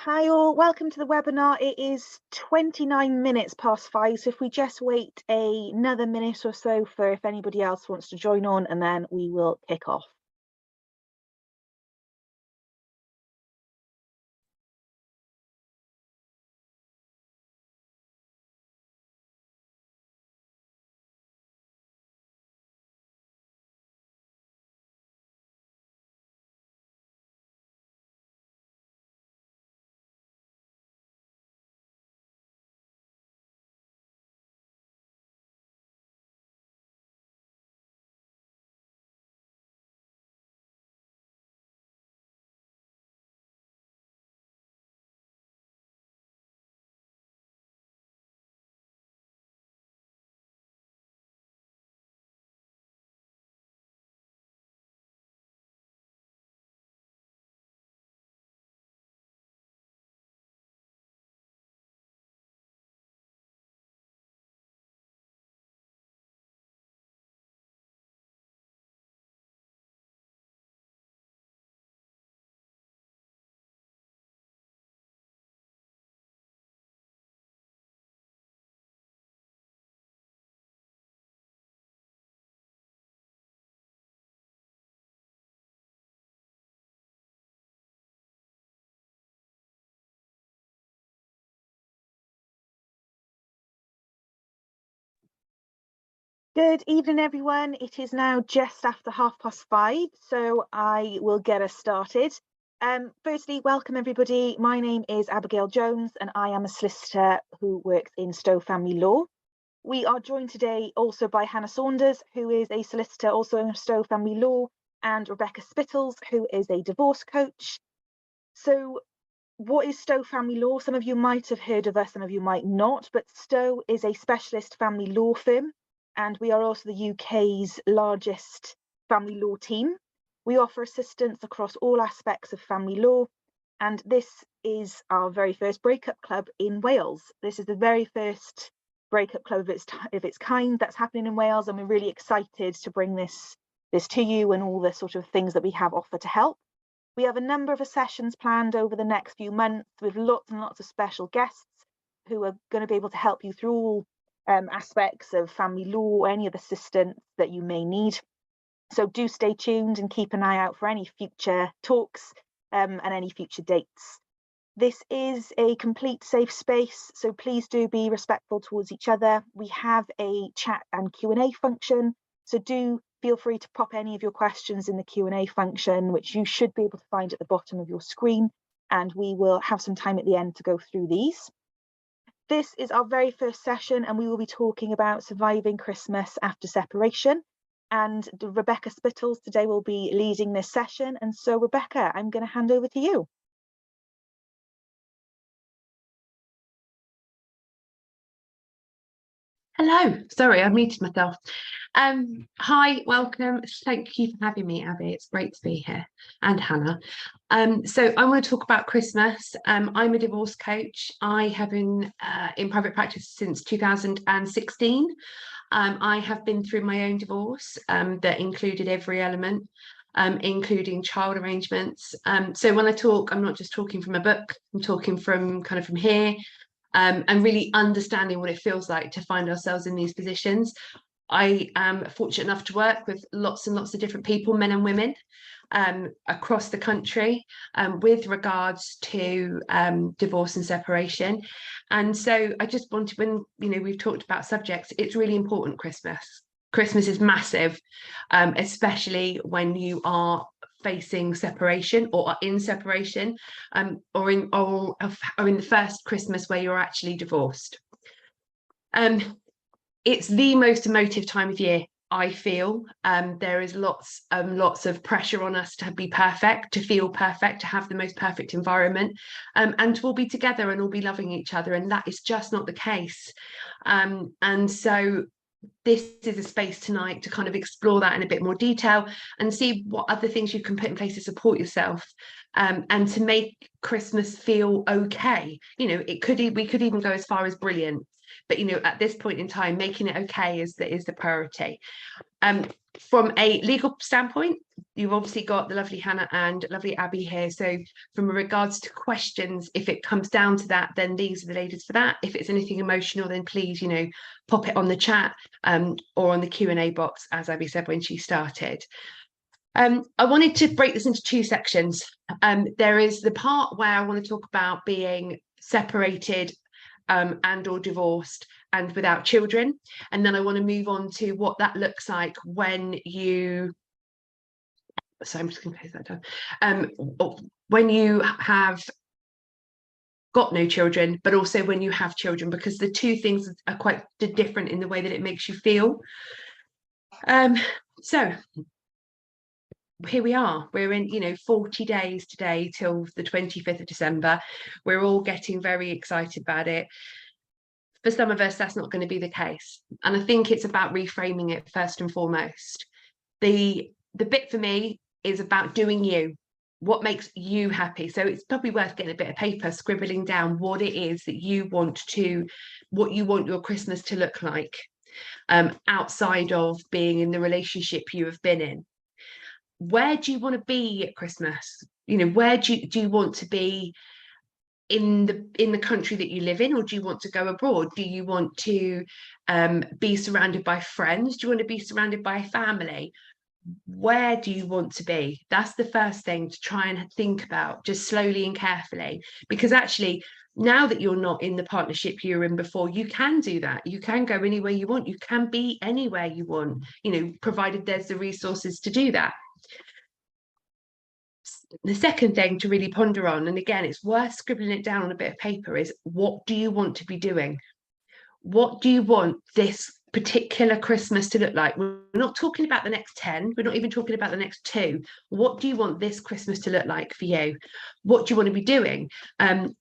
Hi all, welcome to the webinar. It is 29 minutes past 5, so if we just wait another minute or so for if anybody else wants to join on, and then we will kick off. Good evening, everyone. It is now just after 5:30, so I will get us started. Firstly, welcome everybody. My name is Abigail Jones, and I am a solicitor who works in Stowe Family Law. We are joined today also by Hannah Saunders, who is a solicitor also in Stowe Family Law, and Rebecca Spittles, who is a divorce coach. So what is Stowe Family Law? Some of you might have heard of us, some of you might not, but Stowe is a specialist family law firm, and we are also the UK's largest family law team. We offer assistance across all aspects of family law, and this is our very first breakup club in Wales. This is the very first breakup club of its kind that's happening in Wales, and we're really excited to bring this to you and all the sort of things that we have offered to help. We have a number of sessions planned over the next few months with lots and lots of special guests who are going to be able to help you through all aspects of family law or any of the assistance that you may need. So do stay tuned and keep an eye out for any future talks and any future dates. This is a complete safe space, so please do be respectful towards each other. We have a chat and Q&A function, so do feel free to pop any of your questions in the Q&A function, which you should be able to find at the bottom of your screen, and we will have some time at the end to go through these. This is our very first session, and we will be talking about surviving Christmas after separation. And Rebecca Spittles today will be leading this session. And so, Rebecca, I'm going to hand over to you. Hello, sorry, I muted myself. Hi, welcome. Thank you for having me, Abby. It's great to be here, and Hannah. So I want to talk about Christmas. I'm a divorce coach. I have been in private practice since 2016. I have been through my own divorce that included every element, including child arrangements. So when I talk, I'm not just talking from a book, I'm talking from here. And really understanding what it feels like to find ourselves in these positions. I am fortunate enough to work with lots and lots of different people, men and women, across the country with regards to divorce and separation. And so I just wanted, when we've talked about subjects, it's really important. Christmas is massive, especially when you are facing separation or are in separation, or in the first Christmas where you're actually divorced. It's the most emotive time of year, I feel. There is lots of pressure on us to be perfect, to feel perfect, to have the most perfect environment, and to all be together and all be loving each other, and that is just not the case. And so this is a space tonight to kind of explore that in a bit more detail and see what other things you can put in place to support yourself, and to make Christmas feel okay. We could even go as far as brilliant, but at this point in time, making it okay is the priority. From a legal standpoint, you've obviously got the lovely Hannah and lovely Abby here. So from regards to questions, if it comes down to that, then these are the ladies for that. If it's anything emotional, then please, pop it on the chat or on the Q&A box, as Abby said when she started. I wanted to break this into two sections. There is the part where I want to talk about being separated and or divorced and without children, and then I want to move on to what that looks like when you I'm just going to close that down. When you have got no children, but also when you have children, because the two things are quite different in the way that it makes you feel. So here we are, we're in 40 days today till the 25th of December. We're all getting very excited about it. For some of us, that's not going to be the case. And I think it's about reframing it first and foremost. The bit for me is about doing you, what makes you happy. So it's probably worth getting a bit of paper, scribbling down what it is that you want what you want your Christmas to look like, outside of being in the relationship you have been in. Where do you want to be at Christmas? Where do you want to be in the country that you live in, or do you want to go abroad? Do you want to be surrounded by friends? Do you want to be surrounded by family? Where do you want to be? That's the first thing to try and think about, just slowly and carefully, because actually now that you're not in the partnership you were in before, you can do that. You can go anywhere you want. You can be anywhere you want, provided there's the resources to do that. The second thing to really ponder on, and again, it's worth scribbling it down on a bit of paper, is what do you want to be doing? What do you want this particular Christmas to look like? We're not talking about the next 10. We're not even talking about the next 2. What do you want this Christmas to look like for you? What do you want to be doing?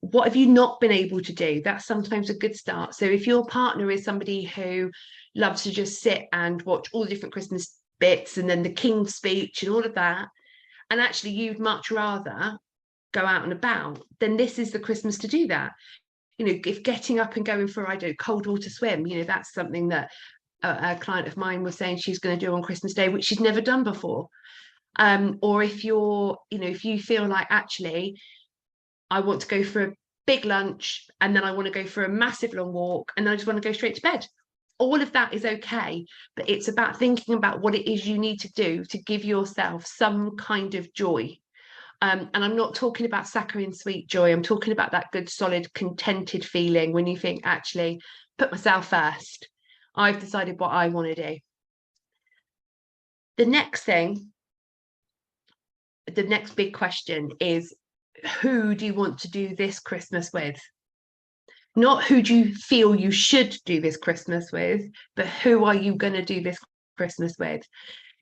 What have you not been able to do? That's sometimes a good start. So if your partner is somebody who loves to just sit and watch all the different Christmas bits and then the King's speech and all of that, and actually you'd much rather go out and about, then this is the Christmas to do that. If getting up and going for, cold water swim, that's something that a client of mine was saying she's going to do on Christmas Day, which she's never done before. Or if if you feel like, actually, I want to go for a big lunch and then I want to go for a massive long walk and then I just want to go straight to bed. All of that is okay, but it's about thinking about what it is you need to do to give yourself some kind of joy. And I'm not talking about saccharine sweet joy. I'm talking about that good, solid, contented feeling when you think, actually, put myself first. I've decided what I want to do. The next thing, the next big question is, who do you want to do this Christmas with? Not who do you feel you should do this Christmas with, but who are you going to do this Christmas with?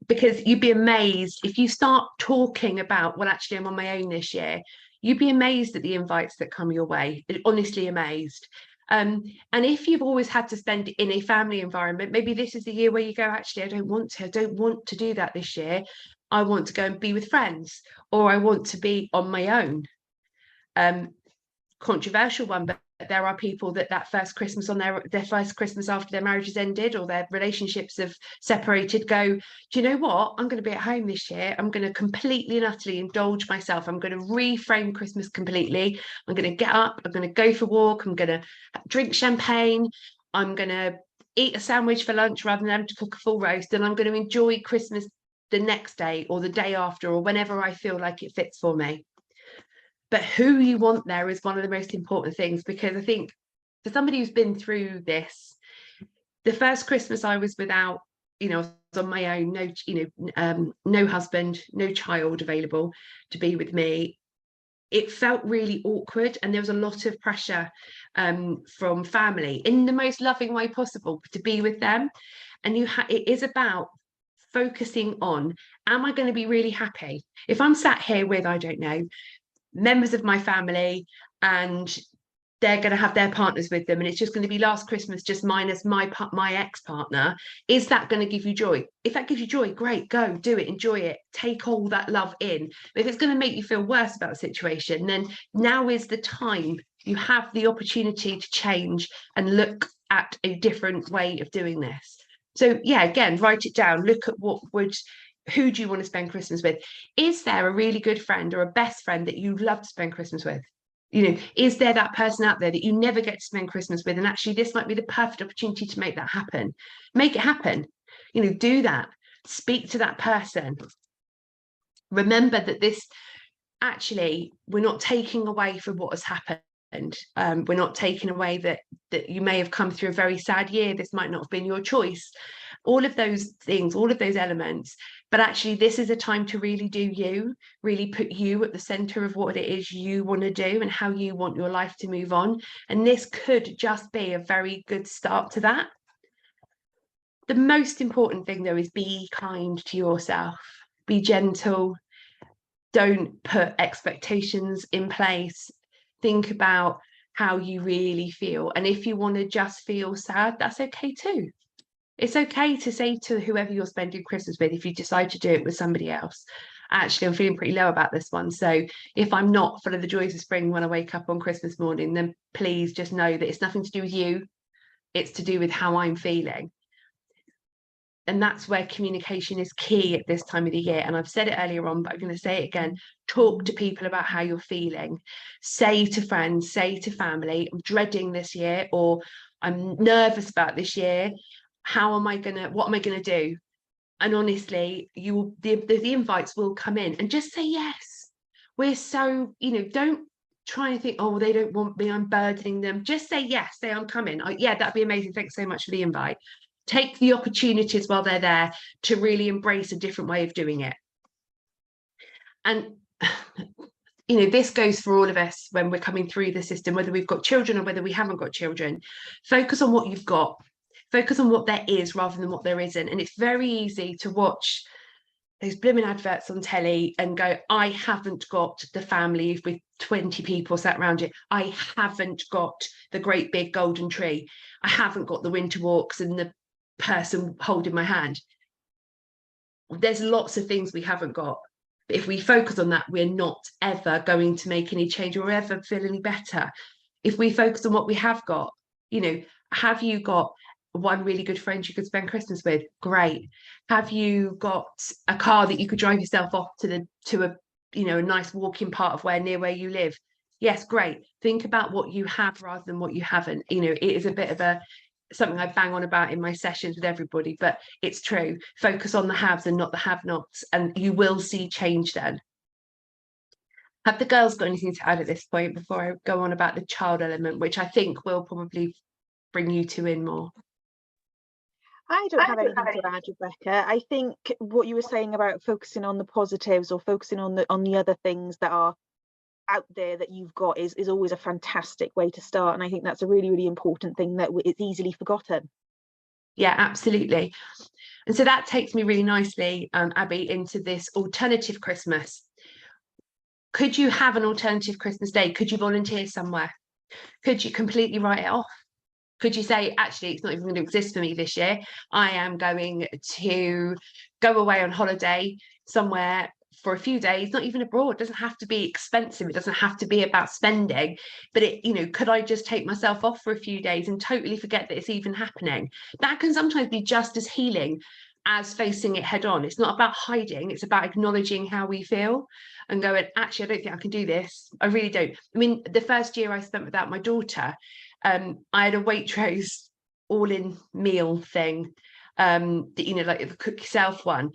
Because you'd be amazed if you start talking about, well, actually, I'm on my own this year. You'd be amazed at the invites that come your way, honestly amazed. And if you've always had to spend in a family environment, maybe this is the year where you go, actually, I don't want to do that this year. I want to go and be with friends, or I want to be on my own. Controversial one, but there are people that first Christmas on their first Christmas after their marriage has ended or their relationships have separated, go, do you know what? I'm going to be at home this year. I'm going to completely and utterly indulge myself. I'm going to reframe Christmas completely. I'm going to get up. I'm going to go for a walk. I'm going to drink champagne. I'm going to eat a sandwich for lunch rather than having to cook a full roast. And I'm going to enjoy Christmas the next day or the day after or whenever I feel like it fits for me. But who you want there is one of the most important things, because I think for somebody who's been through this, the first Christmas I was without, I was on my own, no husband, no child available to be with me. It felt really awkward, and there was a lot of pressure from family in the most loving way possible to be with them. And it is about focusing on, am I going to be really happy? If I'm sat here with, I don't know, members of my family and they're going to have their partners with them and it's just going to be last Christmas just minus my ex-partner, is that going to give you joy? If that gives you joy, great, go do it, enjoy it, take all that love in. But if it's going to make you feel worse about the situation, then now is the time. You have the opportunity to change and look at a different way of doing this. So yeah, again, write it down. Look at who do you want to spend Christmas with? Is there a really good friend or a best friend that you love to spend Christmas with? Is there that person out there that you never get to spend Christmas with? And actually, this might be the perfect opportunity to make that happen. Make it happen. Do that. Speak to that person. Remember that this, actually, we're not taking away from what has happened. We're not taking away that you may have come through a very sad year. This might not have been your choice. All of those things, all of those elements. But actually, this is a time to really do you, really put you at the center of what it is you want to do and how you want your life to move on. And this could just be a very good start to that. The most important thing, though, is be kind to yourself. Be gentle. Don't put expectations in place. Think about how you really feel. And if you want to just feel sad, that's okay too. It's okay to say to whoever you're spending Christmas with, if you decide to do it with somebody else, actually, I'm feeling pretty low about this one. So if I'm not full of the joys of spring when I wake up on Christmas morning, then please just know that it's nothing to do with you. It's to do with how I'm feeling. And that's where communication is key at this time of the year. And I've said it earlier on, but I'm going to say it again. Talk to people about how you're feeling. Say to friends, say to family, I'm dreading this year, or I'm nervous about this year. What am I going to do? And honestly, the invites will come in, and just say yes. We're so, don't try and think, oh, they don't want me, I'm burdening them. Just say yes, say I'm coming. Yeah, that'd be amazing. Thanks so much for the invite. Take the opportunities while they're there to really embrace a different way of doing it. And this goes for all of us when we're coming through the system, whether we've got children or whether we haven't got children. Focus on what you've got. Focus on what there is rather than what there isn't. And it's very easy to watch those blooming adverts on telly and go, I haven't got the family with 20 people sat around it. I haven't got the great big golden tree. I haven't got the winter walks and the person holding my hand. There's lots of things we haven't got. But if we focus on that, we're not ever going to make any change or ever feel any better. If we focus on what we have got, have you got one really good friend you could spend Christmas with? Great. Have you got a car that you could drive yourself off to a nice walking part of near where you live? Yes, great. Think about what you have rather than what you haven't. It is a bit of something I bang on about in my sessions with everybody, but it's true. Focus on the haves and not the have-nots, and you will see change then. Have the girls got anything to add at this point before I go on about the child element, which I think will probably bring you two in more? I don't have anything to add, Rebecca. I think what you were saying about focusing on the positives or focusing on the other things that are out there that you've got is always a fantastic way to start. And I think that's a really, really important thing that it's easily forgotten. Yeah, absolutely. And so that takes me really nicely, Abby, into this alternative Christmas. Could you have an alternative Christmas day? Could you volunteer somewhere? Could you completely write it off? Could you say, actually, it's not even going to exist for me this year. I am going to go away on holiday somewhere for a few days, not even abroad. It doesn't have to be expensive. It doesn't have to be about spending. But could I just take myself off for a few days and totally forget that it's even happening? That can sometimes be just as healing as facing it head on. It's not about hiding. It's about acknowledging how we feel and going, actually, I don't think I can do this. I really don't. I mean, the first year I spent without my daughter, I had a Waitrose all-in meal thing, like the cook yourself one.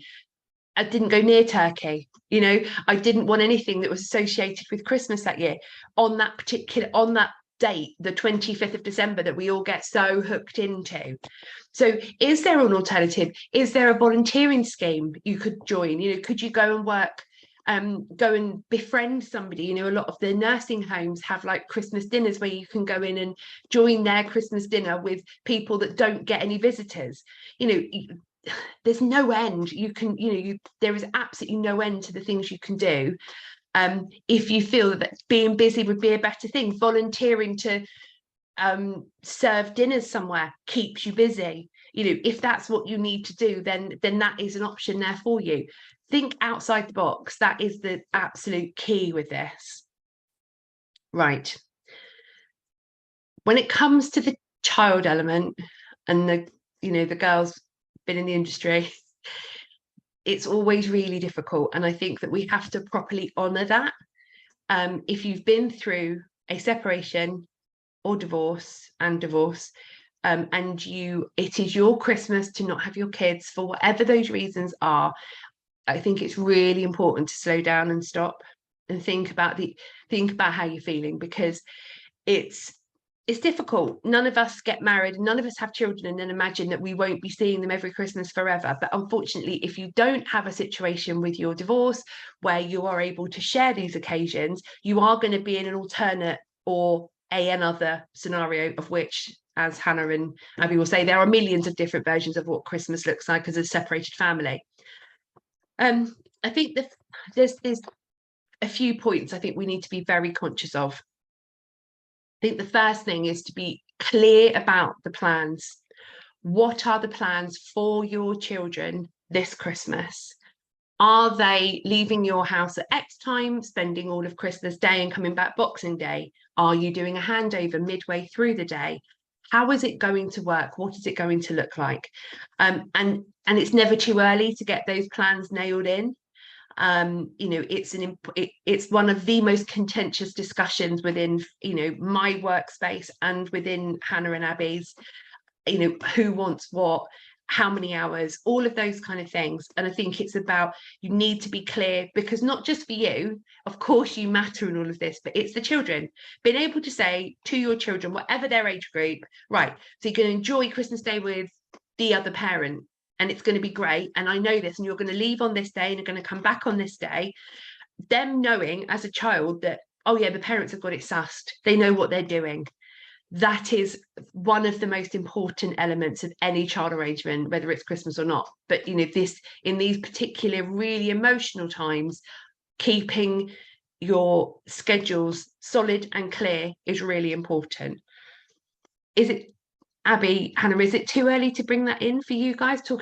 I didn't go near turkey. I didn't want anything that was associated with Christmas that year. On that date, the 25th of December, that we all get so hooked into. So is there an alternative? Is there a volunteering scheme you could join? Could you go and work, go and befriend somebody? A lot of the nursing homes have like Christmas dinners where you can go in and join their Christmas dinner with people that don't get any visitors. There's no end. There is absolutely no end to the things you can do. If you feel that being busy would be a better thing, volunteering to serve dinners somewhere keeps you busy. If that's what you need to do, then that is an option there for you. Think outside the box. That is the absolute key with this. Right. When it comes to the child element and the girls been in the industry, it's always really difficult. And I think that we have to properly honour that. If you've been through a separation or divorce, and it is your Christmas to not have your kids for whatever those reasons are, I think it's really important to slow down and stop and think about how you're feeling, because it's difficult. None of us get married, none of us have children and then imagine that we won't be seeing them every Christmas forever. But unfortunately, if you don't have a situation with your divorce where you are able to share these occasions, you are going to be in an alternate or another scenario, of which, as Hannah and Abi will say, there are millions of different versions of what Christmas looks like as a separated family. I think there's a few points I think we need to be very conscious of. I think the first thing is to be clear about the plans. What are the plans for your children this Christmas? Are they leaving your house at X time, spending all of Christmas Day and coming back Boxing Day? Are you doing a handover midway through the day? How is it going to work? What is it going to look like? And it's never too early to get those plans nailed in. It's one of the most contentious discussions within, my workspace and within Hannah and Abi's, who wants what, how many hours, all of those kind of things. And I think it's about, you need to be clear, because not just for you, of course you matter in all of this, but it's the children. Being able to say to your children, whatever their age group, right, so you can enjoy Christmas Day with the other parent, and it's going to be great, and I know this, and you're going to leave on this day and you're going to come back on this day. Them knowing as a child that, oh yeah, the parents have got it sussed, they know what they're doing. That is one of the most important elements of any child arrangement, whether it's Christmas or not. But in these particular really emotional times, keeping your schedules solid and clear is really important. Is it, Abi, Hannah, is it too early to bring that in for you guys? Do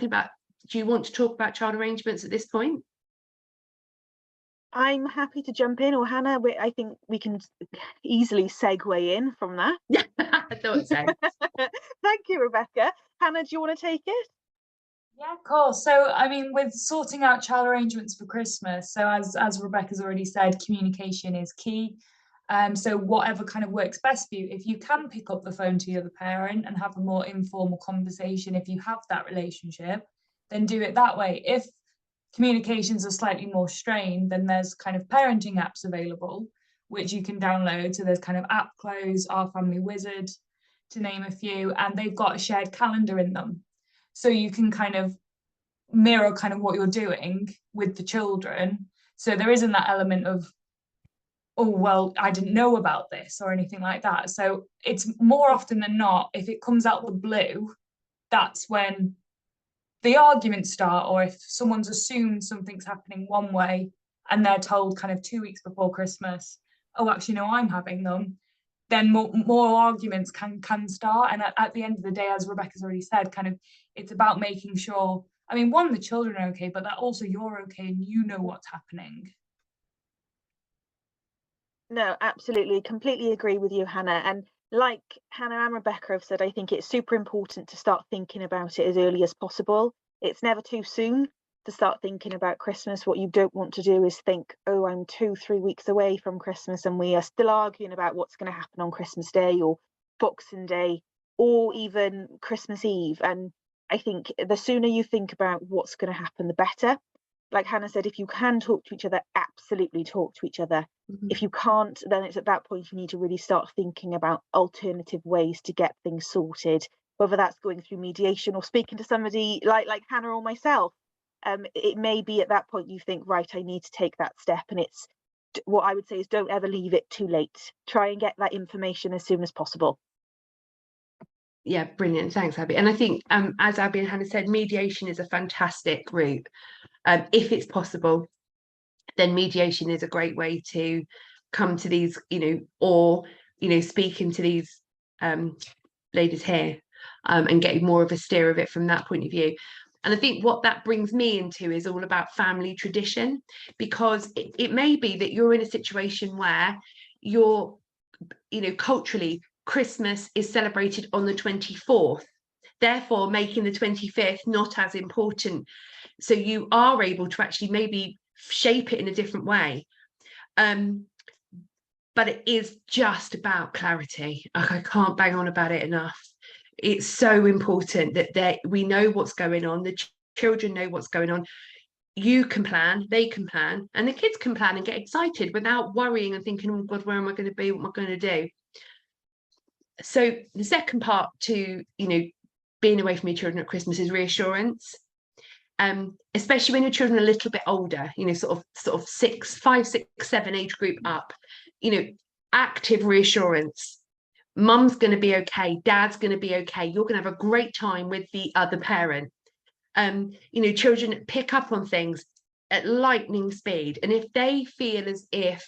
you want to talk about child arrangements at this point? I'm happy to jump in, or Hannah, I think we can easily segue in from that. Yeah, I thought so. Thank you, Rebecca. Hannah, do you want to take it? Yeah, of course. So, I mean, with sorting out child arrangements for Christmas, so as Rebecca's already said, communication is key. So whatever kind of works best for you, if you can pick up the phone to the other parent and have a more informal conversation, if you have that relationship, then do it that way. If communications are slightly more strained, then there's kind of parenting apps available, which you can download. So there's kind of App Close, Our Family Wizard, to name a few, and they've got a shared calendar in them. So you can kind of mirror kind of what you're doing with the children. So there isn't that element of, oh, well, I didn't know about this or anything like that. So it's more often than not, if it comes out the blue, that's when the arguments start, or if someone's assumed something's happening one way and they're told kind of 2 weeks before Christmas, oh, actually, no, I'm having them, then more arguments can start. And at the end of the day, as Rebecca's already said, kind of it's about making sure, I mean, one, the children are okay, but that also you're okay and you know what's happening. No, absolutely. Completely agree with you, Hannah. And like Hannah and Rebecca have said, I think it's super important to start thinking about it as early as possible. It's never too soon to start thinking about Christmas. What you don't want to do is think, oh, I'm 2-3 weeks away from Christmas and we are still arguing about what's going to happen on Christmas Day or Boxing Day or even Christmas Eve. And I think the sooner you think about what's going to happen, the better. Like Hannah said, if you can talk to each other, absolutely talk to each other. Mm-hmm. If you can't, then it's at that point you need to really start thinking about alternative ways to get things sorted, whether that's going through mediation or speaking to somebody like Hannah or myself. It may be at that point you think, right, I need to take that step. And it's what I would say is don't ever leave it too late. Try and get that information as soon as possible. Yeah, brilliant. Thanks, Abi. And I think, as Abi and Hannah said, mediation is a fantastic route. If it's possible, then mediation is a great way to come to these, or, speaking to these ladies here and getting more of a steer of it from that point of view. And I think what that brings me into is all about family tradition, because it may be that you're in a situation where you're, culturally, Christmas is celebrated on the 24th. therefore making the 25th not as important. So you are able to actually maybe shape it in a different way. But it is just about clarity. I can't bang on about it enough. It's so important that we know what's going on. The children know what's going on. You can plan, they can plan, and the kids can plan and get excited without worrying and thinking, oh God, where am I going to be? What am I going to do? So the second part to, being away from your children at Christmas is reassurance. Especially when your children are a little bit older, sort of 5, 6, 7 age group up, active reassurance. Mum's going to be okay. Dad's going to be okay. You're going to have a great time with the other parent. Children pick up on things at lightning speed. And if they feel as if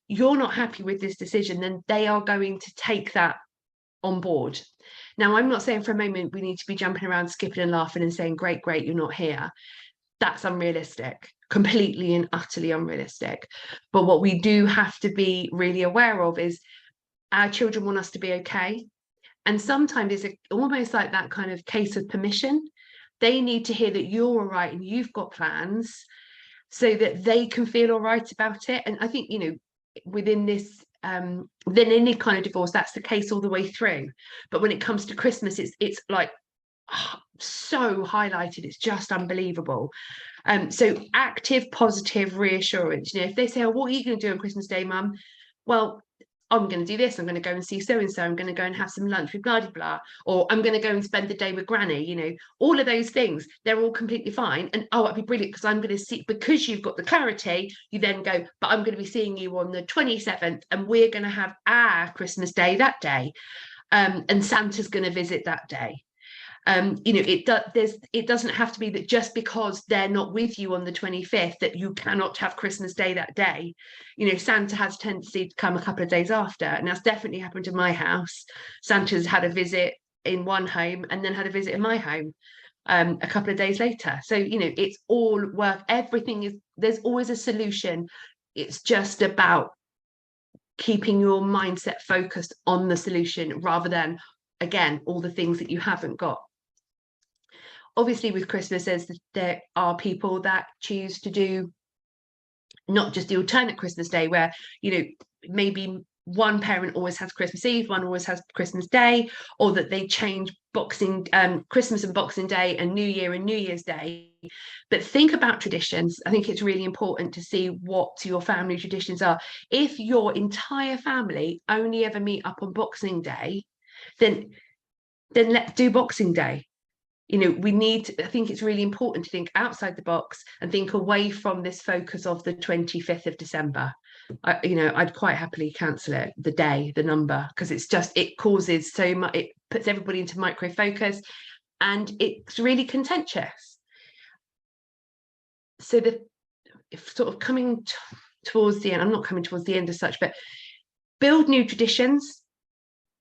you're not happy with this decision, then they are going to take that on board. Now, I'm not saying for a moment we need to be jumping around, skipping and laughing and saying, great, you're not here. That's unrealistic, completely and utterly unrealistic. But what we do have to be really aware of is our children want us to be okay. And sometimes it's almost like that kind of case of permission. They need to hear that you're all right and you've got plans so that they can feel all right about it. And I think, within this, within any kind of divorce, that's the case all the way through. But when it comes to Christmas, it's like so highlighted. It's just unbelievable. So active, positive reassurance. If they say, oh, what are you going to do on Christmas Day, Mum? Well, I'm going to do this. I'm going to go and see so-and-so. I'm going to go and have some lunch with blah, blah, blah. Or I'm going to go and spend the day with Granny. All of those things, they're all completely fine. And oh, it'd be brilliant because I'm going to see, because you've got the clarity, you then go, but I'm going to be seeing you on the 27th and we're going to have our Christmas Day that day. And Santa's going to visit that day. It doesn't have to be that just because they're not with you on the 25th that you cannot have Christmas Day that day. Santa has a tendency to come a couple of days after, and that's definitely happened in my house. Santa's had a visit in one home and then had a visit in my home a couple of days later. So it's all work. There's always a solution. It's just about keeping your mindset focused on the solution rather than, again, all the things that you haven't got. Obviously, with Christmas, there are people that choose to do not just the alternate Christmas Day, where maybe one parent always has Christmas Eve, one always has Christmas Day, or that they change Christmas and Boxing Day and New Year and New Year's Day. But think about traditions. I think it's really important to see what your family traditions are. If your entire family only ever meet up on Boxing Day, then let's do Boxing Day. I think it's really important to think outside the box and think away from this focus of the 25th of December. I'd quite happily cancel it, the day, the number, because it causes so much, it puts everybody into micro focus and it's really contentious. So sort of coming towards the end, I'm not coming towards the end as such, but build new traditions.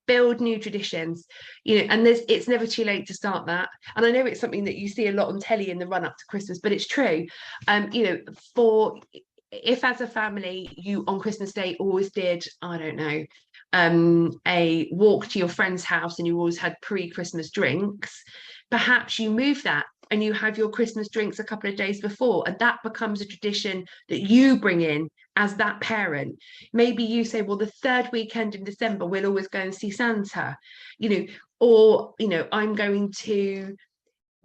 And it's never too late to start that. And I know it's something that you see a lot on telly in the run up to Christmas, but it's true. If as a family you on Christmas Day always did, I don't know, a walk to your friend's house and you always had pre-Christmas drinks, perhaps you move that and you have your Christmas drinks a couple of days before, and that becomes a tradition that you bring in as that parent. Maybe you say, well, the third weekend in December we'll always go and see Santa, or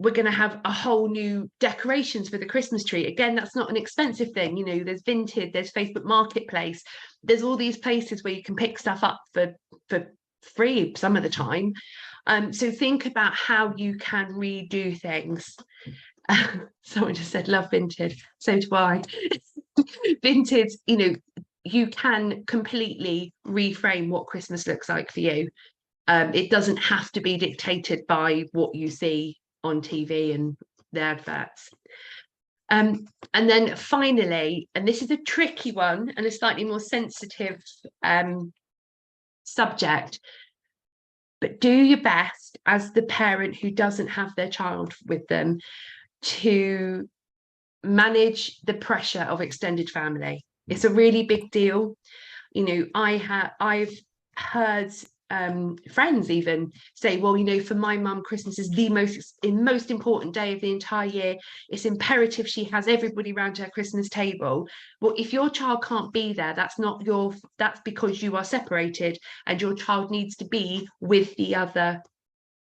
we're going to have a whole new decorations for the Christmas tree. Again, that's not an expensive thing. There's Vinted, there's Facebook Marketplace, there's all these places where you can pick stuff up for free some of the time. So think about how you can redo things. Someone just said, love Vinted. So do I. Vinted, you can completely reframe what Christmas looks like for you. It doesn't have to be dictated by what you see on TV and the adverts. And then finally, and this is a tricky one and a slightly more sensitive subject, but do your best as the parent who doesn't have their child with them to manage the pressure of extended family. It's a really big deal. I've heard friends even say, well, you know, for my mum, Christmas is the most important day of the entire year. It's imperative she has everybody around her Christmas table. Well, if your child can't be there, that's because you are separated, and your child needs to be with the other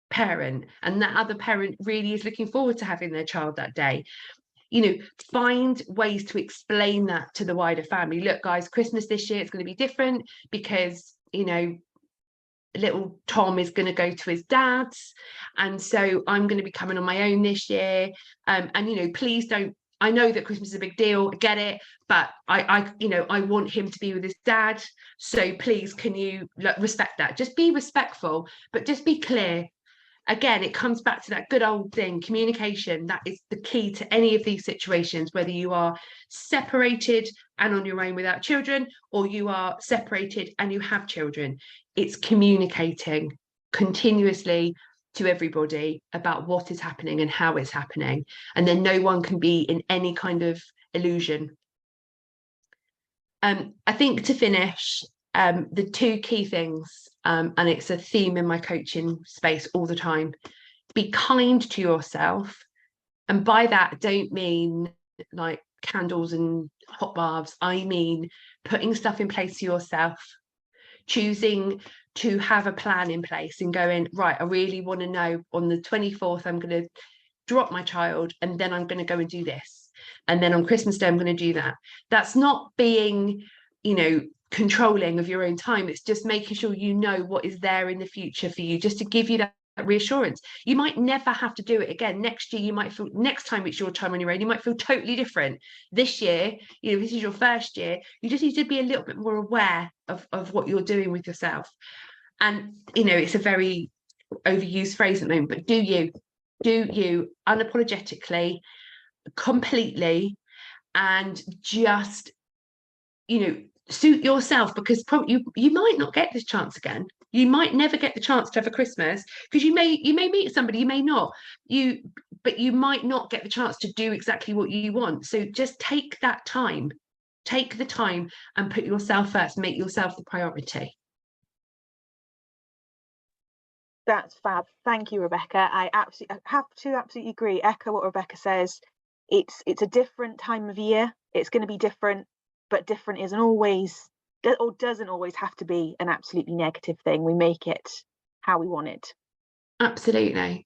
parent, and that other parent really is looking forward to having their child that day. You know, find ways to explain that to the wider family. Look, guys, Christmas this year, it's going to be different because, you know, little Tom is going to go to his dad's, and so I'm going to be coming on my own this year. And you know, please don't, I know that Christmas is a big deal, I get it, but I you know, I want him to be with his dad, so please can you respect that. Just be respectful, but just be clear. Again, it comes back to that good old thing, communication. That is the key to any of these situations, whether you are separated and on your own without children, or you are separated and you have children. It's communicating continuously to everybody about what is happening and how it's happening. And then no one can be in any kind of illusion. I think to finish, the two key things, and it's a theme in my coaching space all the time: be kind to yourself. And by that, don't mean like candles and hot baths. I mean putting stuff in place for yourself, choosing to have a plan in place and going, right, I really want to know on the 24th, I'm going to drop my child, and then I'm going to go and do this. And then on Christmas Day, I'm going to do that. That's not being, you know, controlling of your own time. It's just making sure you know what is there in the future for you, just to give you that reassurance. You might never have to do it again. Next year, you might feel, next time it's your time on your own, you might feel totally different. This year, you know, this is your first year, you just need to be a little bit more aware of what you're doing with yourself. And, you know, it's a very overused phrase at the moment, but do you unapologetically, completely, and just, you know, suit yourself, because you might not get this chance again. You might never get the chance to have a Christmas, because you may meet somebody, you may not, but you might not get the chance to do exactly what you want. So just take the time and put yourself first, make yourself the priority. That's fab. Thank you, Rebecca. I have to absolutely agree, echo what Rebecca says. It's a different time of year. It's going to be different, but different isn't always, or doesn't always have to be, an absolutely negative thing. We make it how we want it. Absolutely.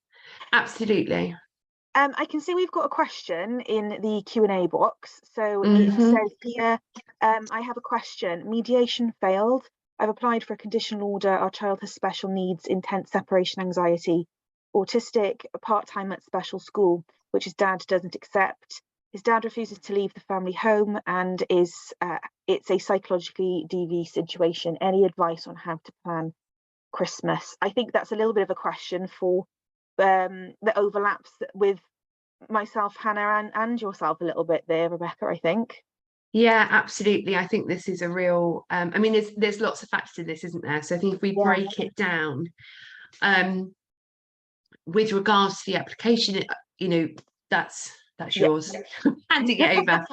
I can see we've got a question in the Q&A box. So it says here, I have a question. Mediation failed. I've applied for a conditional order. Our child has special needs, intense separation anxiety, autistic, part-time at special school, which his dad doesn't accept. His dad refuses to leave the family home, and it's a psychologically DV situation. Any advice on how to plan Christmas? I think that's a little bit of a question for that overlaps with myself, Hannah, and yourself a little bit there, Rebecca, I think. Yeah, absolutely. I think this is a real, I mean, there's lots of factors in this, isn't there? So I think if we break it down, with regards to the application, you know, that's yours. Handing it over.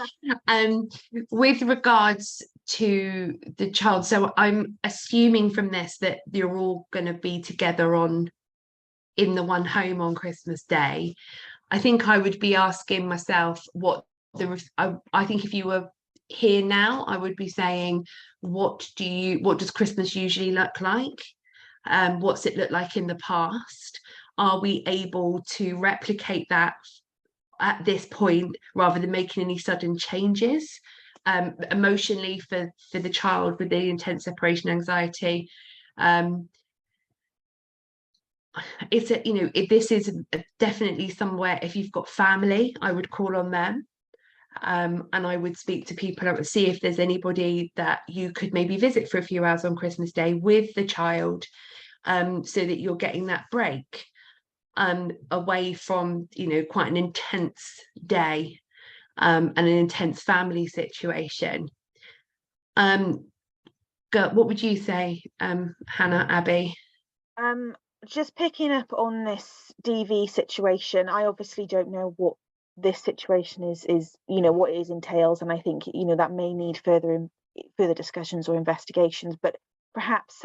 With regards to the child, so I'm assuming from this that you're all going to be together in the one home on Christmas Day. I think I would be asking myself I think if you were here now, I would be saying, what does Christmas usually look like? What's it look like in the past? Are we able to replicate that at this point, rather than making any sudden changes emotionally for the child with the intense separation anxiety? It's a, you know, this is definitely somewhere, if you've got family, I would call on them, and I would speak to people. I would see if there's anybody that you could maybe visit for a few hours on Christmas Day with the child, so that you're getting that break away from, you know, quite an intense day and an intense family situation. What would you say, Hannah, Abi? Just picking up on this DV situation, I obviously don't know what this situation is, you know, what it entails, and I think, you know, that may need further discussions or investigations, but perhaps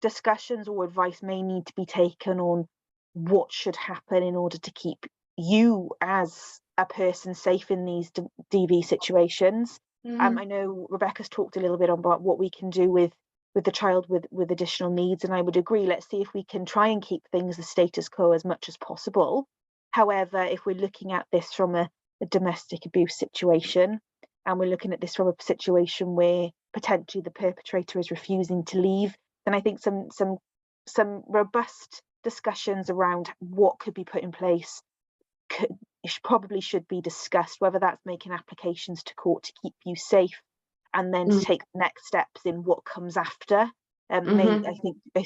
discussions or advice may need to be taken on what should happen in order to keep you as a person safe in these DV situations. I know Rebecca's talked a little bit about what we can do with the child with additional needs, and I would agree, let's see if we can try and keep things the status quo as much as possible. However, if we're looking at this from a domestic abuse situation, and we're looking at this from a situation where potentially the perpetrator is refusing to leave, then I think some robust discussions around what could be put in place probably should be discussed, whether that's making applications to court to keep you safe, and then to take the next steps in what comes after. I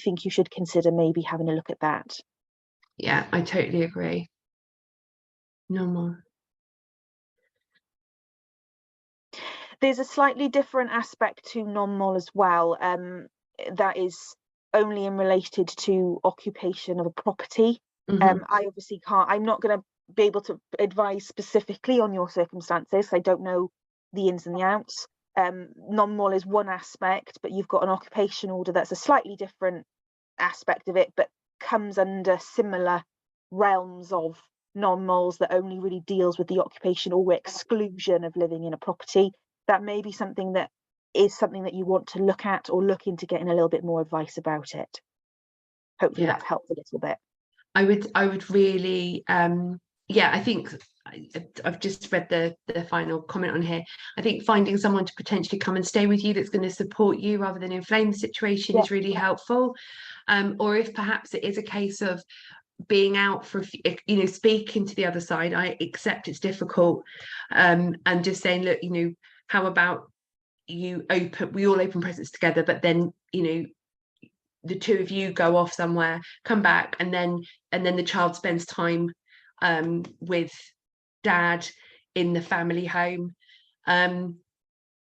think you should consider maybe having a look at that. Yeah, I totally agree. No more. There's a slightly different aspect to non-mol as well. That is only in related to occupation of a property. I obviously can't. I'm not going to be able to advise specifically on your circumstances. I don't know the ins and the outs. Non-mol is one aspect, but you've got an occupation order that's a slightly different aspect of it, but comes under similar realms of non-mols that only really deals with the occupation or exclusion of living in a property. That may be something that you want to look at or look into getting a little bit more advice about it. Hopefully that's helped a little bit. I would really, I think I've just read the final comment on here. I think finding someone to potentially come and stay with you that's going to support you rather than inflame the situation is really helpful. Or if perhaps it is a case of being out for, speaking to the other side, I accept it's difficult, and just saying, look, how about we all open presents together, but then, the two of you go off somewhere, come back, and then the child spends time with dad in the family home, kind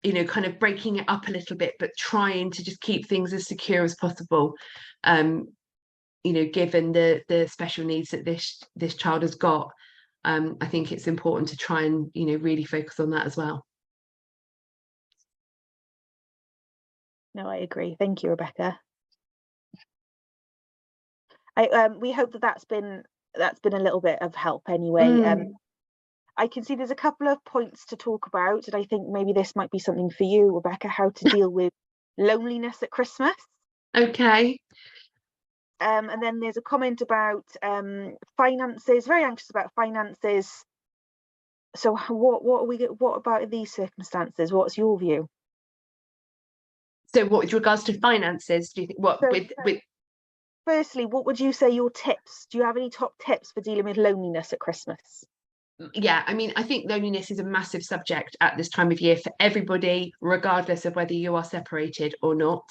of breaking it up a little bit, but trying to just keep things as secure as possible, given the special needs that this child has got. I think it's important to try and really focus on that as well. No, I agree. Thank you, Rebecca. We hope that's been a little bit of help anyway. I can see there's a couple of points to talk about, and I think maybe this might be something for you, Rebecca, how to deal with loneliness at Christmas. Okay. And then there's a comment about finances, very anxious about finances. So what about these circumstances? What's your view? So what with regards to finances, do you think firstly, what would you say your tips? Do you have any top tips for dealing with loneliness at Christmas? Yeah, I mean, I think loneliness is a massive subject at this time of year for everybody, regardless of whether you are separated or not.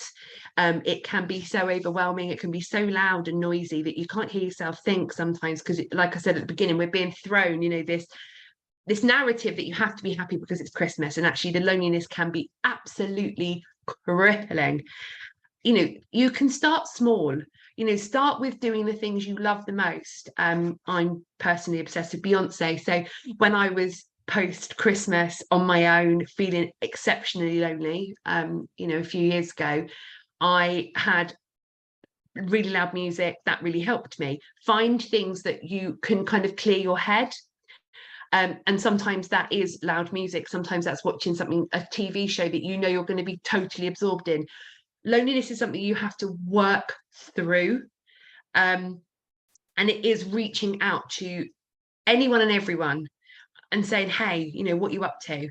It can be so overwhelming. It can be so loud and noisy that you can't hear yourself think sometimes, because, like I said at the beginning, we're being thrown, this narrative that you have to be happy because it's Christmas, and actually the loneliness can be absolutely crippling. You can start small. Start with doing the things you love the most. I'm personally obsessed with Beyonce. So when I was post-Christmas on my own, feeling exceptionally lonely, a few years ago, I had really loud music that really helped me. Find things that you can kind of clear your head. And sometimes that is loud music. Sometimes that's watching a TV show that you're going to be totally absorbed in. Loneliness is something you have to work through, and it is reaching out to anyone and everyone and saying, hey, what are you up to?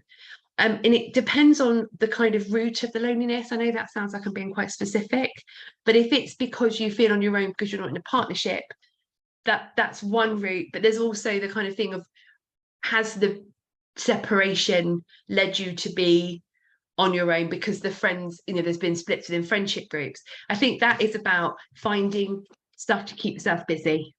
And it depends on the kind of root of the loneliness. I know that sounds like I'm being quite specific, but if it's because you feel on your own because you're not in a partnership, that's one route. But there's also the kind of thing of, has the separation led you to be on your own because the friends, there's been splits within friendship groups? I think that is about finding stuff to keep yourself busy.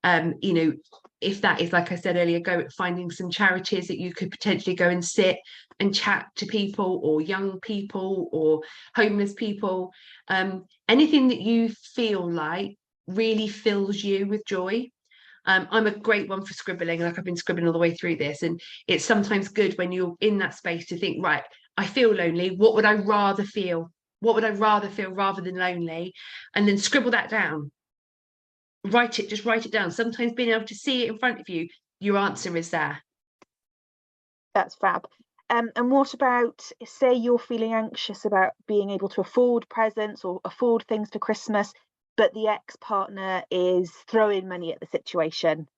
If that is, like I said earlier, finding some charities that you could potentially go and sit and chat to people, or young people, or homeless people, anything that you feel like really fills you with joy. I'm a great one for scribbling, like I've been scribbling all the way through this, and it's sometimes good when you're in that space to think, right, I feel lonely, what would I rather feel? what would I rather feel rather than lonely? And then scribble that down. Just write it down. Sometimes being able to see it in front of you, your answer is there. That's fab. And what about, say you're feeling anxious about being able to afford presents or afford things for Christmas, but the ex-partner is throwing money at the situation?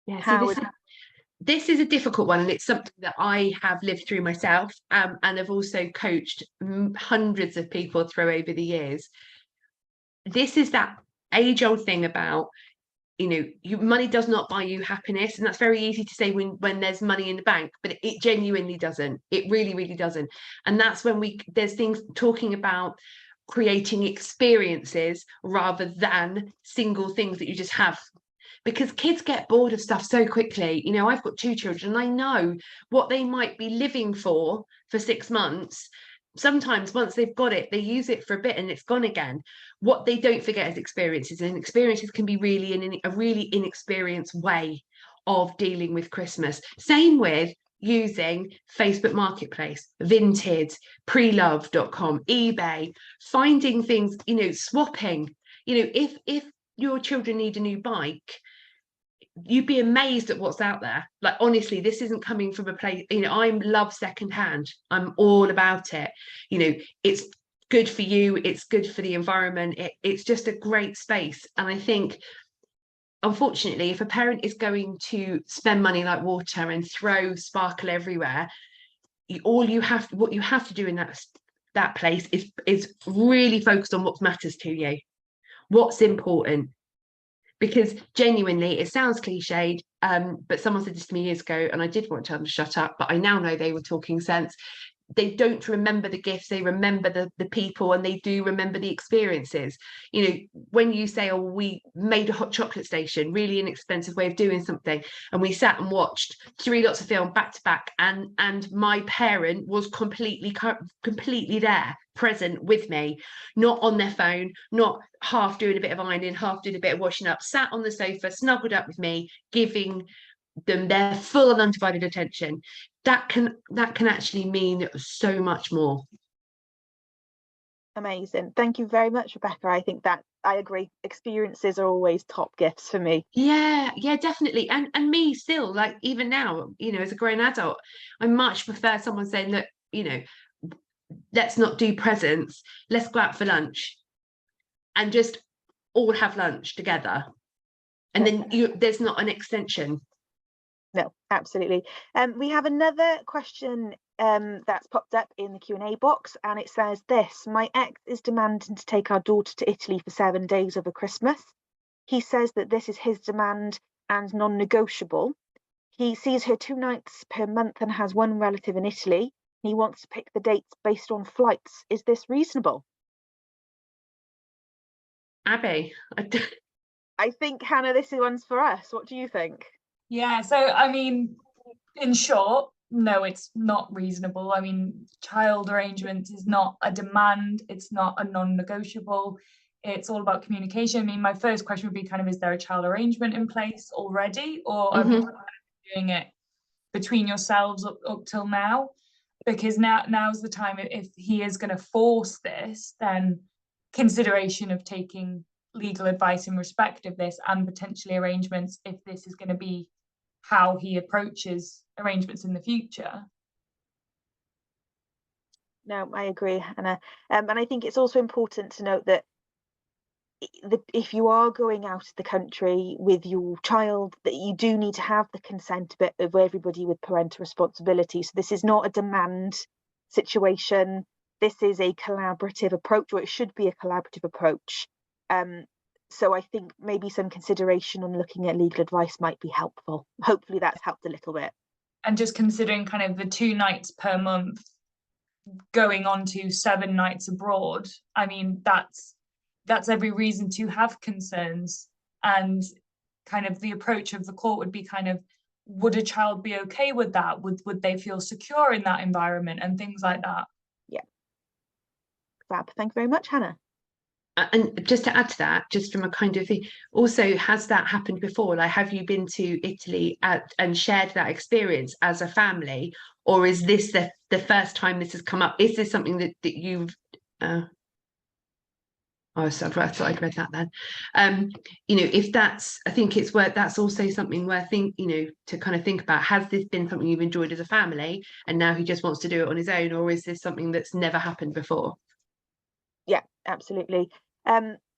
Yeah, this is a difficult one, and it's something that I have lived through myself, and have also coached hundreds of people through over the years. This is that age-old thing about, money does not buy you happiness, and that's very easy to say when there's money in the bank, but it genuinely doesn't. It really, really doesn't. And that's when there's things talking about creating experiences rather than single things that you just have, because kids get bored of stuff so quickly. I've got 2 children, and I know what they might be living for 6 months. Sometimes once they've got it, they use it for a bit and it's gone again. What they don't forget is experiences, and experiences can be really a really inexperienced way of dealing with Christmas. Same with using Facebook Marketplace, Vinted, Prelove.com, eBay, finding things, swapping. If your children need a new bike, you'd be amazed at what's out there. Like, honestly, this isn't coming from a place, I love secondhand. I'm all about it. It's good for you, it's good for the environment, it's just a great space. And I think, unfortunately, if a parent is going to spend money like water and throw sparkle everywhere, what you have to do in that place is really focus on what matters to you, what's important. Because genuinely, it sounds cliched, but someone said this to me years ago, and I did want to tell them to shut up, but I now know they were talking sense. They don't remember the gifts, they remember the people, and they do remember the experiences. When you say, oh, we made a hot chocolate station, really inexpensive way of doing something, and we sat and watched 3 lots of film back to back, and my parent was completely there, present with me, not on their phone, not half doing a bit of ironing, half doing a bit of washing up, sat on the sofa, snuggled up with me, giving them their full and undivided attention. That can actually mean so much more. Amazing. Thank you very much, Rebecca. I think that I agree. Experiences are always top gifts for me. Yeah, definitely. And me still, like, even now, as a grown adult, I much prefer someone saying that, let's not do presents, let's go out for lunch and just all have lunch together. And then there's not an extension. No, absolutely. We have another question that's popped up in the Q&A box, and it says this: my ex is demanding to take our daughter to Italy for 7 days over Christmas. He says that this is his demand and non-negotiable. He sees her 2 nights per month and has one relative in Italy. He wants to pick the dates based on flights. Is this reasonable? Abi, I think, Hannah, this one's for us. What do you think? Yeah, so I mean, in short, no, it's not reasonable. I mean, child arrangement is not a demand, it's not a non-negotiable. It's all about communication. I mean, my first question would be kind of, is there a child arrangement in place already, or are you doing it between yourselves up till now? Because now's the time. If he is going to force this, then consideration of taking legal advice in respect of this, and potentially arrangements if this is going to be how he approaches arrangements in the future. No, I agree, Hannah. And I think it's also important to note that if you are going out of the country with your child, that you do need to have the consent of everybody with parental responsibility. So this is not a demand situation. This is a collaborative approach, or it should be a collaborative approach. So I think maybe some consideration on looking at legal advice might be helpful. Hopefully that's helped a little bit. And just considering kind of the 2 nights per month going on to 7 nights abroad, I mean, that's every reason to have concerns. And kind of the approach of the court would be kind of, would a child be okay with that? Would they feel secure in that environment and things like that? Yeah. Fab. Thank you very much, Hannah. and just to add to that, just from a kind of thing, also, has that happened before? Like, have you been to Italy and shared that experience as a family, or is this the first time this has come up? Is this something that you've oh, so I thought I'd read that then. If that's, I think it's worth, that's also something worth to kind of think about. Has this been something you've enjoyed as a family, and now he just wants to do it on his own, or is this something that's never happened before? Yeah, absolutely.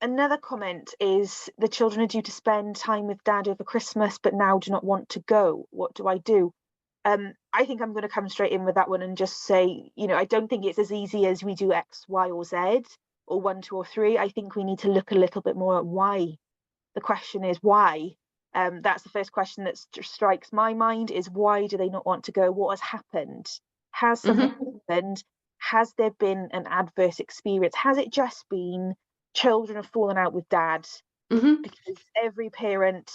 Another comment is the children are due to spend time with dad over Christmas, but now do not want to go. What do I do? I think I'm going to come straight in with that one and just say, I don't think it's as easy as we do X, Y, or Z, or 1, 2, or 3. I think we need to look a little bit more at why. The question is why. That's the first question that strikes my mind, is why do they not want to go? What has happened? Has something happened? Has there been an adverse experience? Has it just been children have fallen out with dad? Because every parent,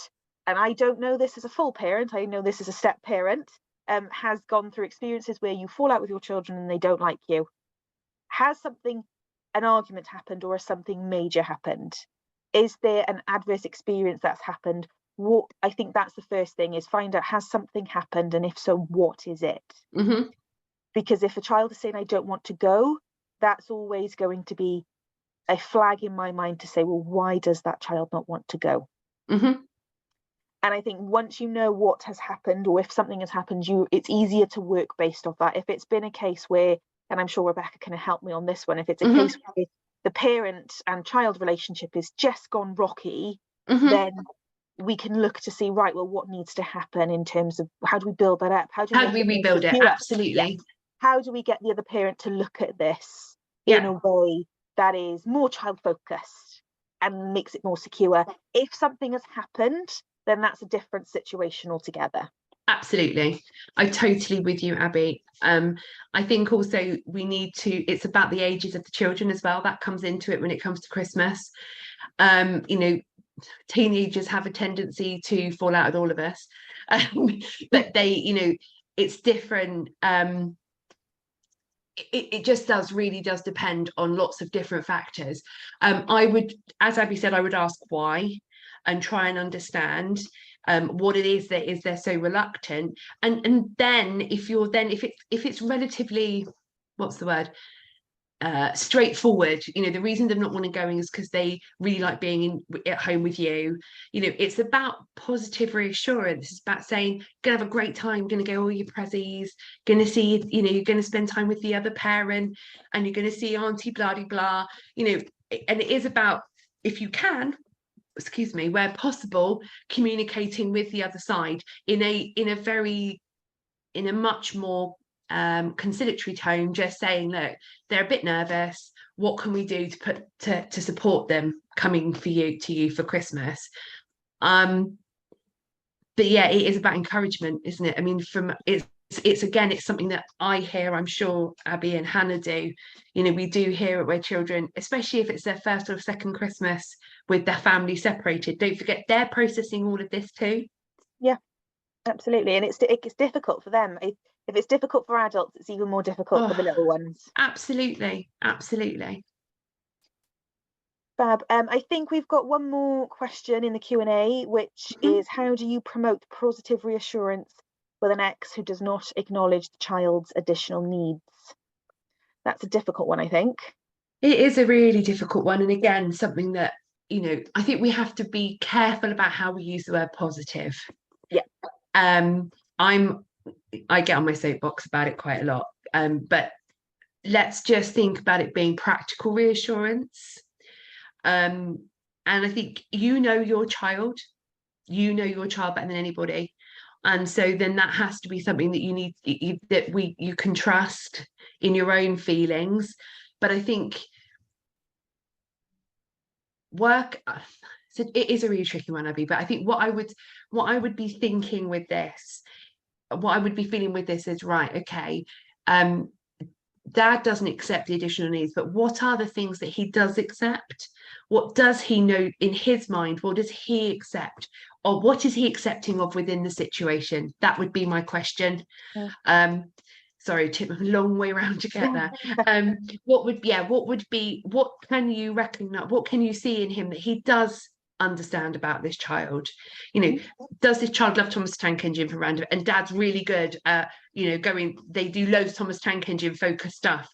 and I don't know this as a full parent, I know this as a step parent, has gone through experiences where you fall out with your children and they don't like you. Has an argument happened, or has something major happened? Is there an adverse experience that's happened? What I think that's the first thing, is find out, has something happened, and if so, what is it? Because if a child is saying I don't want to go, that's always going to be a flag in my mind to say, well, why does that child not want to go? And I think once you know what has happened, or if something has happened, it's easier to work based off that. If it's been a case where, and I'm sure Rebecca can help me on this one, if it's a case where the parent and child relationship is just gone rocky, then we can look to see, right, well, what needs to happen in terms of how do we build that up? How do we rebuild it? Absolutely. How do we get the other parent to look at this in a way that is more child focused and makes it more secure? If something has happened, then that's a different situation altogether. Absolutely. I'm totally with you, Abby. I think also we need to, it's about the ages of the children as well. That comes into it when it comes to Christmas. Teenagers have a tendency to fall out with all of us. But they, it's different. It just really does depend on lots of different factors. I would, as Abby said, I would ask why and try and understand what it is that they're so reluctant. And then if it's relatively, what's the word? Straightforward, the reason they're not wanting going is because they really like being at home with you. It's about positive reassurance. It's about saying, gonna have a great time, gonna go all your prezzies, gonna see, you're gonna spend time with the other parent, and you're gonna see auntie blah blah blah, and it is about, if you can, excuse me, where possible, communicating with the other side in a much more conciliatory tone, just saying, look, they're a bit nervous, what can we do to support them coming to you for Christmas? But yeah, it is about encouragement, isn't it? I mean, it's something that I hear, I'm sure Abby and Hannah do. We do hear it where children, especially if it's their first or second Christmas with their family separated, don't forget they're processing all of this too. Yeah, absolutely. And it's difficult for them. If it's difficult for adults, it's even more difficult for the little ones. Absolutely. Fab. I think we've got one more question in the Q&A, which is, how do you promote positive reassurance with an ex who does not acknowledge the child's additional needs? That's a difficult one, I think. It is a really difficult one. And again, something that, I think we have to be careful about how we use the word positive. Yeah. I get on my soapbox about it quite a lot. But let's just think about it being practical reassurance. And I think your child better than anybody. And so then that has to be something that you can trust in your own feelings. But I think so it is a really tricky one, Abby, but I think what I would be thinking with this, what I would be feeling with this is, right, okay, dad doesn't accept the additional needs, but what are the things that he does accept? What does he know in his mind? What does he accept? Or what is he accepting of within the situation? That would be my question. sorry, it took me a long way around to get there. What can you recognize, what can you see in him that he does understand about this child? You know, does this child love Thomas Tank Engine for random, and dad's really good at, you know, they do loads of Thomas Tank Engine focused stuff.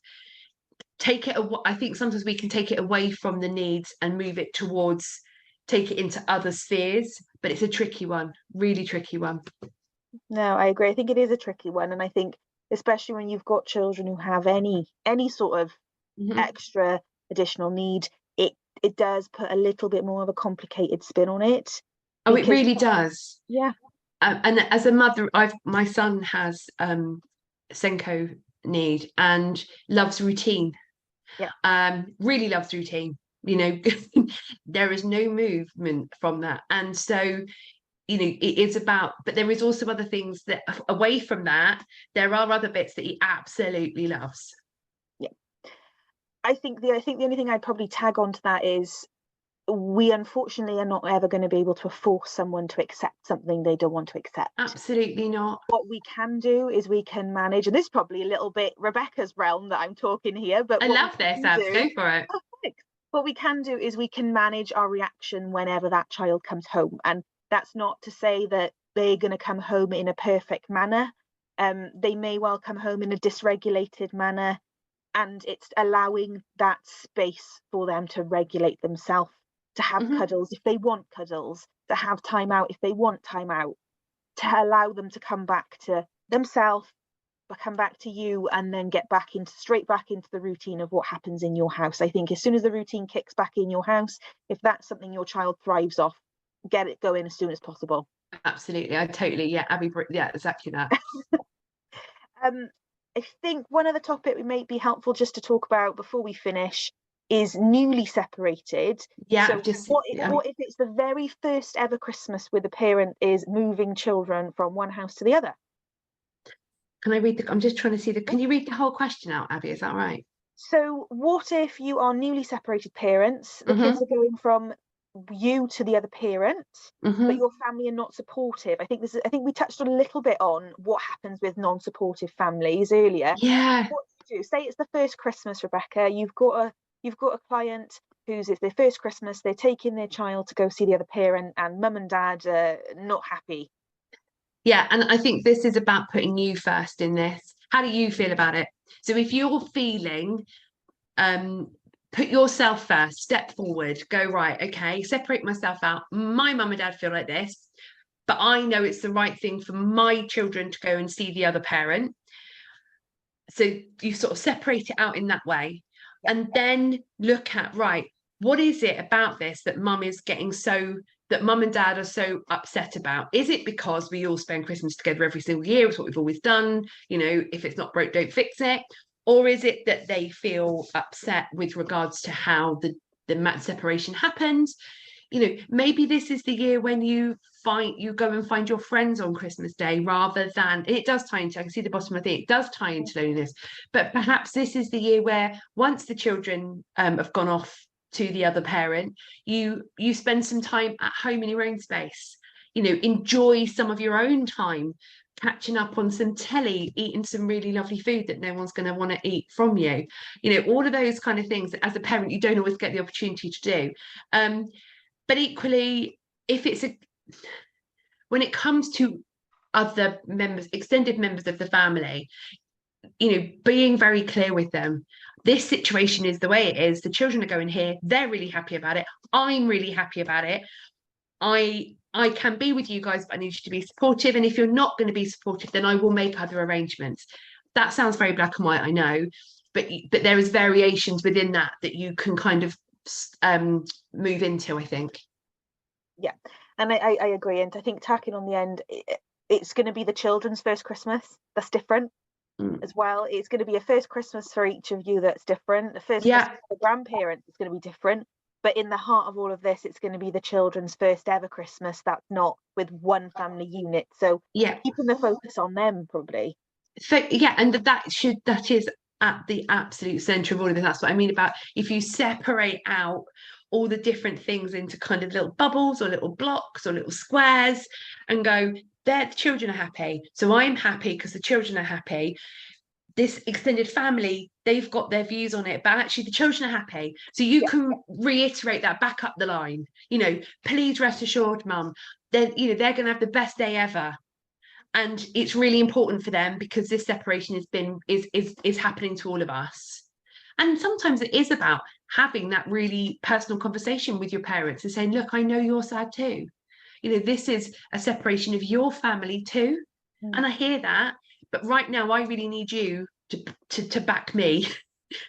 Take it away. I think sometimes we can take it away from the needs and move it towards, take it into other spheres, but it's a tricky one, really tricky one. No, I agree. I think it is a tricky one, and I think especially when you've got children who have any sort of extra additional need, it does put a little bit more of a complicated spin on it. Oh, it really does. Yeah. And as a mother, my son has Senko need and loves routine. Yeah. Really loves routine. You know, there is no movement from that, and so, you know, it is about, but there is also other things that away from that, there are other bits that he absolutely loves. Yeah. I think the only thing I'd probably tag onto that is, we unfortunately are not ever going to be able to force someone to accept something they don't want to accept. Absolutely not. What we can do is we can manage, and this is probably a little bit Rebecca's realm that I'm talking here, but I love this, Ab, go for it. What we can do is we can manage our reaction whenever that child comes home, and that's not to say that they're going to come home in a perfect manner. They may well come home in a dysregulated manner, and it's allowing that space for them to regulate themselves, to have cuddles if they want cuddles, to have time out if they want time out, to allow them to come back to themselves, but come back to you, and then get straight back into the routine of what happens in your house. I think as soon as the routine kicks back in your house, if that's something your child thrives off, get it going as soon as possible. Absolutely, I totally, yeah, Abby, yeah, exactly that. I think one other topic we may be helpful just to talk about before we finish is newly separated. Yeah, so what if it's the very first ever Christmas where the parent is moving children from one house to the other? Can I read I'm just trying to see can you read the whole question out, Abby? Is that right? So what if you are newly separated parents, the kids are going from you to the other parent, but your family are not supportive? I think we touched on a little bit on what happens with non-supportive families earlier. Yeah. What do you do? Say it's the first Christmas, Rebecca, you've got a client who's, it's their first Christmas, they're taking their child to go see the other parent, and mum and dad are not happy. Yeah, and I think this is about putting you first in this. How do you feel about it? So if you're feeling, put yourself first, step forward, go, right, okay, separate myself out. My mum and dad feel like this, but I know it's the right thing for my children to go and see the other parent. So you sort of separate it out in that way, and then look at, right, what is it about this that mum is getting that mum and dad are so upset about? Is it because we all spend Christmas together every single year? It's what we've always done. You know, if it's not broke, don't fix it. Or is it that they feel upset with regards to how the separation happens? You know, maybe this is the year when you go and find your friends on Christmas Day, rather than, it does tie into, I can see the bottom of it does tie into loneliness, but perhaps this is the year where once the children have gone off to the other parent, you spend some time at home in your own space, you know, enjoy some of your own time, catching up on some telly, eating some really lovely food that no one's going to want to eat from you, you know, all of those kind of things that as a parent you don't always get the opportunity to do. But equally, when it comes to other members, extended members of the family, you know, being very clear with them, this situation is the way it is, the children are going here, they're really happy about it, I'm really happy about it, I can be with you guys, but I need you to be supportive, and if you're not going to be supportive, then I will make other arrangements. That sounds very black and white, I know, but there is variations within that you can kind of move into, I think. Yeah, and I agree, and I think tacking on the end, it's going to be the children's first Christmas. That's different as well. It's going to be a first Christmas for each of you that's different. The first Christmas for the grandparents is going to be different, but in the heart of all of this, it's going to be the children's first ever Christmas that's not with one family unit. So keeping the focus on them, probably. So yeah, and that is at the absolute center of all of this. That's what I mean about, if you separate out all the different things into kind of little bubbles or little blocks or little squares, and go, there, the children are happy, so I'm happy because the children are happy. this extended family, they've got their views on it, but actually the children are happy. So you can reiterate that back up the line, you know, please rest assured, mum, then, you know, they're going to have the best day ever. And it's really important for them because this separation is happening to all of us. And sometimes it is about having that really personal conversation with your parents and saying, look, I know you're sad too. You know, this is a separation of your family too. And I hear that, but right now I really need you to back me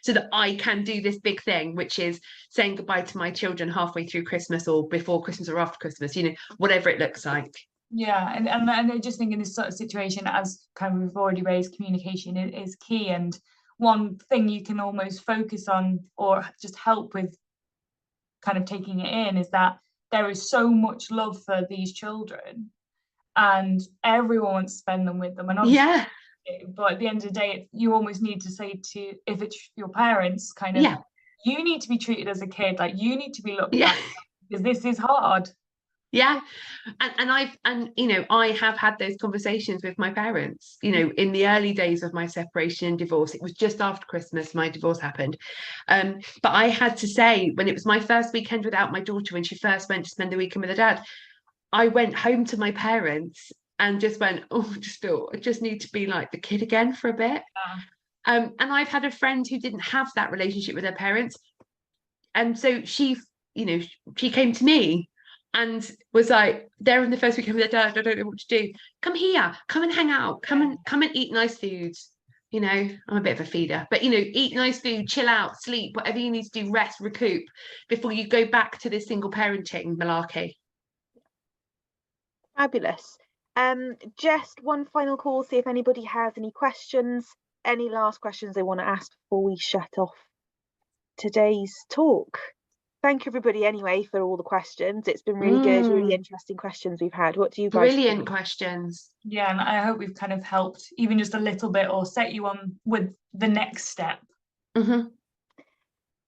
so that I can do this big thing, which is saying goodbye to my children halfway through Christmas or before Christmas or after Christmas, you know, whatever it looks like. Yeah, and I just think in this sort of situation, as kind of we've already raised, communication is key. And one thing you can almost focus on or just help with kind of taking it in is that there is so much love for these children and everyone wants to spend them with them. And obviously, but at the end of the day, you almost need to say to, if it's your parents, kind of, you need to be treated as a kid, like you need to be looked at, because this is hard. And you know, I have had those conversations with my parents, you know, in the early days of my separation and divorce. It was just after Christmas my divorce happened, but I had to say, when it was my first weekend without my daughter, when she first went to spend the weekend with her dad, I went home to my parents and just went, oh, I just need to be like the kid again for a bit. And I've had a friend who didn't have that relationship with her parents, and so she, you know, she came to me and was like, they're in the first weekend with their dad, I don't know what to do. Come here, come and hang out, come and eat nice foods. You know, I'm a bit of a feeder, but you know, eat nice food, chill out, sleep, whatever you need to do, rest, recoup before you go back to this single parenting malarkey. Fabulous. Just one final call, see if anybody has any questions, any last questions they want to ask before we shut off today's talk. Thank you everybody anyway for all the questions. It's been really good, really interesting questions we've had. What do you guys Brilliant think? Questions. Yeah, and I hope we've kind of helped even just a little bit or set you on with the next step.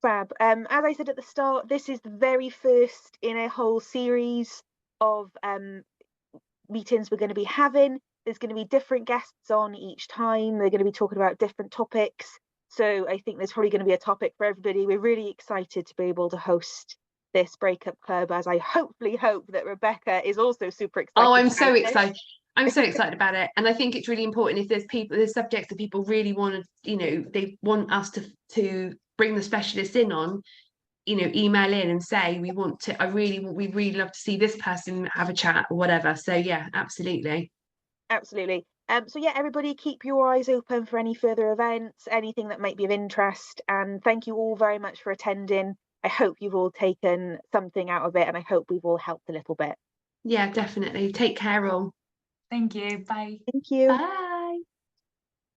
Fab. As I said at the start, this is the very first in a whole series of meetings we're going to be having. There's going to be different guests on each time. They're going to be talking about different topics. So I think there's probably going to be a topic for everybody. We're really excited to be able to host this breakup club, as I hopefully hope that Rebecca is also super excited. Oh, I'm so excited. I'm so excited about it. And I think it's really important, if there's subjects that people really want to, you know, they want us to bring the specialists in on, you know, email in and say, we really love to see this person have a chat or whatever. So yeah, absolutely. So yeah, everybody keep your eyes open for any further events, anything that might be of interest, and thank you all very much for attending. I hope you've all taken something out of it, and I hope we've all helped a little bit. Yeah, definitely. Take care all. Thank you. Bye. Thank you. Bye.